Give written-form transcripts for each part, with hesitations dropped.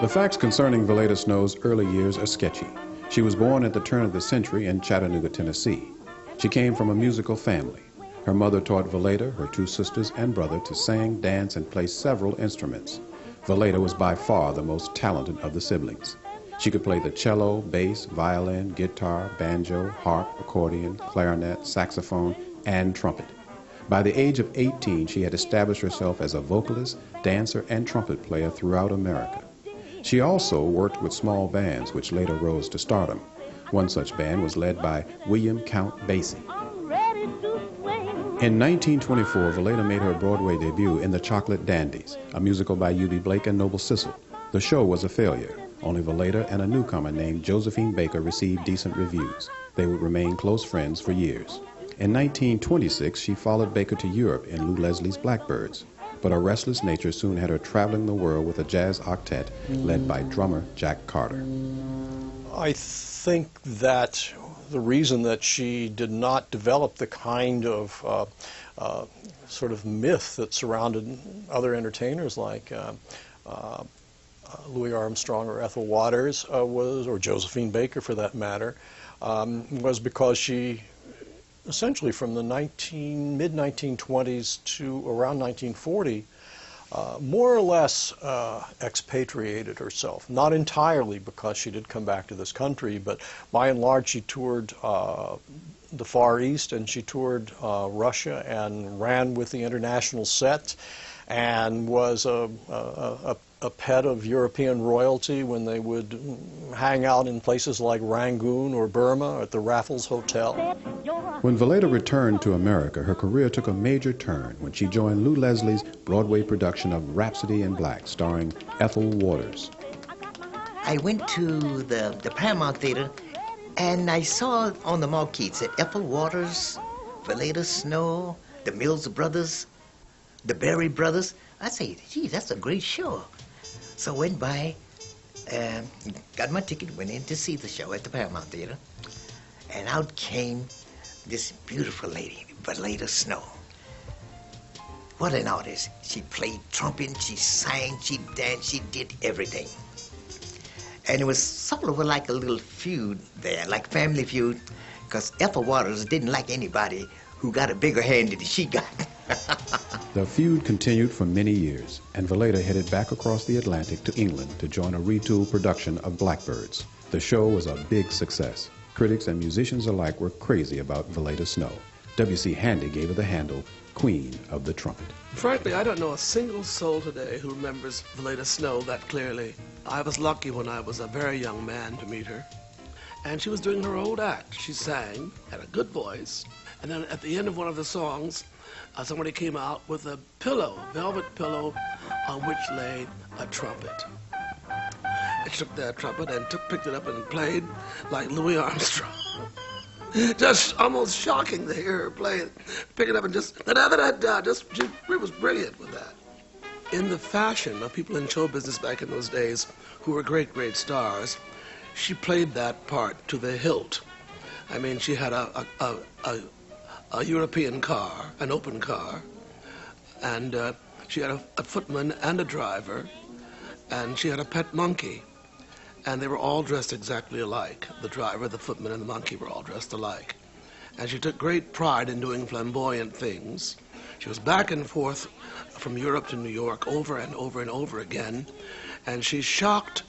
The facts concerning Valaida Snow's early years are sketchy. She was born at the turn of the century in Chattanooga, Tennessee. She came from a musical family. Her mother taught Valaida, her two sisters, and brother to sing, dance, and play several instruments. Valaida was by far the most talented of the siblings. She could play the cello, bass, violin, guitar, banjo, harp, accordion, clarinet, saxophone, and trumpet. By the age of 18, she had established herself as a vocalist, dancer, and trumpet player throughout America. She also worked with small bands, which later rose to stardom. One such band was led by William Count Basie. In 1924, Valaida made her Broadway debut in The Chocolate Dandies, a musical by U.B. Blake and Noble Sissle. The show was a failure. Only Valaida and a newcomer named Josephine Baker received decent reviews. They would remain close friends for years. In 1926, she followed Baker to Europe in Lou Leslie's Blackbirds. But her restless nature soon had her traveling the world with a jazz octet led by drummer Jack Carter. I think that the reason that she did not develop the kind of sort of myth that surrounded other entertainers like Louis Armstrong or Ethel Waters or Josephine Baker for that matter, was because she essentially from the mid-1920s to around 1940 more or less expatriated herself. Not entirely, because she did come back to this country, but by and large she toured the Far East, and she toured Russia and ran with the international set and was a pet of European royalty when they would hang out in places like Rangoon or Burma at the Raffles Hotel. When Valaida returned to America, her career took a major turn when she joined Lou Leslie's Broadway production of Rhapsody in Black, starring Ethel Waters. I went to the Paramount Theater, and I saw on the marquee, it said Ethel Waters, Valaida Snow, the Mills Brothers, the Berry Brothers. I said, gee, that's a great show. So I went by, got my ticket, went in to see the show at the Paramount Theater, and out came this beautiful lady, Valaida Snow. What an artist. She played trumpet, she sang, she danced, she did everything. And it was sort of like a little feud there, like family feud, because Ethel Waters didn't like anybody who got a bigger hand than she got. The feud continued for many years, and Valaida headed back across the Atlantic to England to join a retooled production of Blackbirds. The show was a big success. Critics and musicians alike were crazy about Valaida Snow. W.C. Handy gave her the handle Queen of the Trumpet. Frankly, I don't know a single soul today who remembers Valaida Snow that clearly. I was lucky when I was a very young man to meet her. And she was doing her old act. She sang, had a good voice, and then at the end of one of the songs, somebody came out with a pillow, velvet pillow, on which lay a trumpet. And she took that trumpet and picked it up and played like Louis Armstrong. Just almost shocking to hear her play it, pick it up and just da-da-da-da-da, it was brilliant with that. In the fashion of people in show business back in those days who were great, great stars, she played that part to the hilt. I mean, she had a European car, an open car, and she had a footman and a driver, and she had a pet monkey, and they were all dressed exactly alike. The driver, the footman, and the monkey were all dressed alike. And she took great pride in doing flamboyant things. She was back and forth from Europe to New York over and over and over again, and she shocked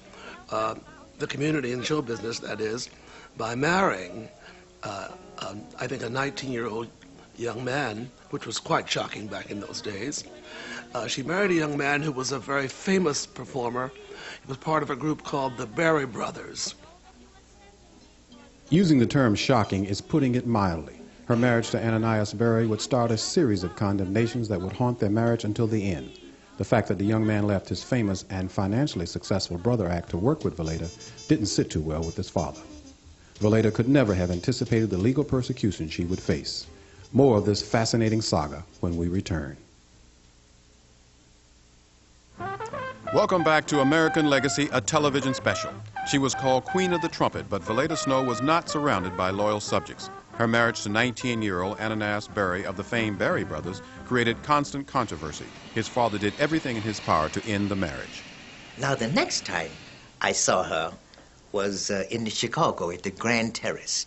the community in show business, that is, by marrying I think a 19-year-old young man, which was quite shocking back in those days. She married a young man who was a very famous performer. He was part of a group called the Berry Brothers. Using the term shocking is putting it mildly. Her marriage to Ananias Berry would start a series of condemnations that would haunt their marriage until the end. The fact that the young man left his famous and financially successful brother act to work with Valaida didn't sit too well with his father. Valaida could never have anticipated the legal persecution she would face. More of this fascinating saga when we return. Welcome back to American Legacy, a television special. She was called Queen of the Trumpet, but Valaida Snow was not surrounded by loyal subjects. Her marriage to 19-year-old Ananias Berry of the famed Berry Brothers created constant controversy. His father did everything in his power to end the marriage. Now the next time I saw her was in Chicago at the Grand Terrace.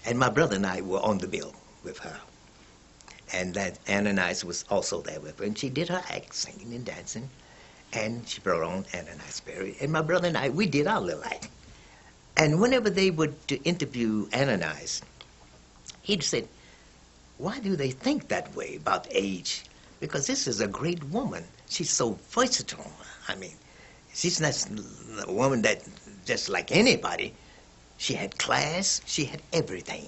And my brother and I were on the bill with her. And that Ananias was also there with her. And she did her act, singing and dancing. And she brought on Ananias Berry. And my brother and I, we did our little act. And whenever they would interview Ananias, he'd say, why do they think that way about age? Because this is a great woman. She's so versatile. I mean, she's not a woman that just like anybody. She had class, she had everything.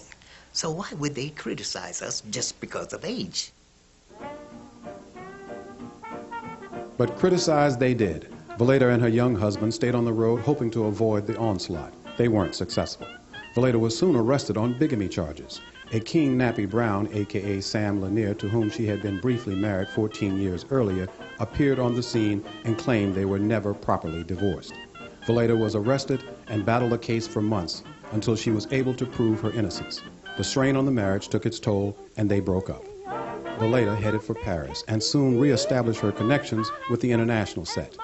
So why would they criticize us just because of age? But criticize they did. Valaida and her young husband stayed on the road hoping to avoid the onslaught. They weren't successful. Valaida was soon arrested on bigamy charges. A King Nappy Brown, a.k.a. Sam Lanier, to whom she had been briefly married 14 years earlier, appeared on the scene and claimed they were never properly divorced. Valaida was arrested and battled a case for months until she was able to prove her innocence. The strain on the marriage took its toll and they broke up. Valaida headed for Paris and soon reestablished her connections with the international set.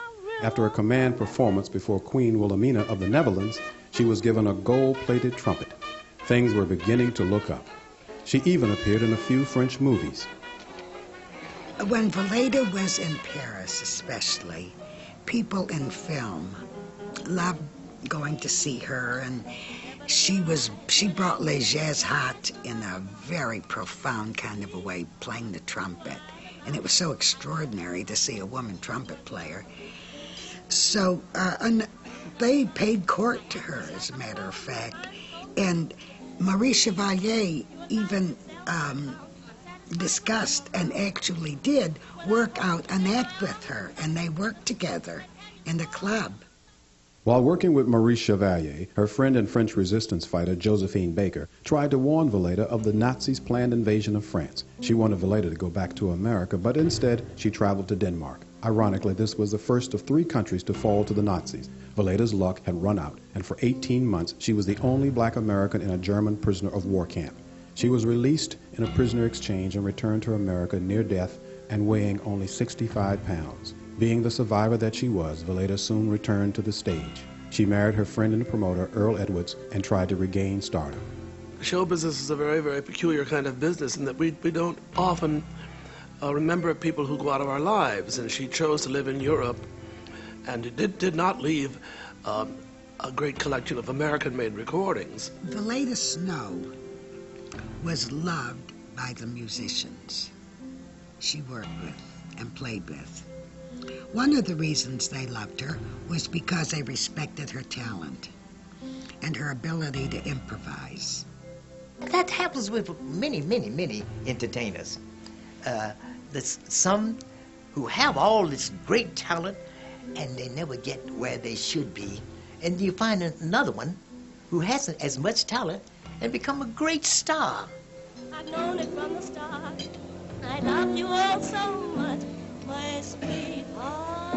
After a command performance before Queen Wilhelmina of the Netherlands, she was given a gold-plated trumpet. Things were beginning to look up. She even appeared in a few French movies. When Valaida was in Paris especially, people in film loved going to see her, and she brought les jazz hot in a very profound kind of a way, playing the trumpet. And it was so extraordinary to see a woman trumpet player. So and they paid court to her, as a matter of fact. And Marie Chevalier even discussed and actually did work out an act with her, and they worked together in the club. While working with Marie Chevalier, her friend and French resistance fighter Josephine Baker tried to warn Valaida of the Nazis' planned invasion of France. She wanted Valaida to go back to America, but instead she traveled to Denmark. Ironically, this was the first of 3 countries to fall to the Nazis. Valaida's luck had run out, and for 18 months she was the only black American in a German prisoner of war camp. She was released in a prisoner exchange and returned to America near death and weighing only 65 pounds. Being the survivor that she was, Valaida soon returned to the stage. She married her friend and promoter, Earl Edwards, and tried to regain stardom. Show business is a very, very peculiar kind of business in that we don't often remember people who go out of our lives, and she chose to live in Europe, and it did not leave a great collection of American-made recordings. Valaida Snow was loved by the musicians she worked with and played with. One of the reasons they loved her was because they respected her talent and her ability to improvise. That happens with many, many, many entertainers. There's some who have all this great talent and they never get where they should be. And you find another one who hasn't as much talent and become a great star. I've known it from the start. I love you all so much, my sweetheart.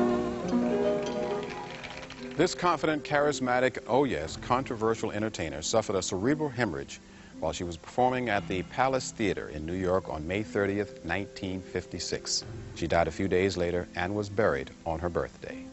This confident, charismatic, oh yes, controversial entertainer suffered a cerebral hemorrhage while she was performing at the Palace Theater in New York on May 30th, 1956. She died a few days later and was buried on her birthday.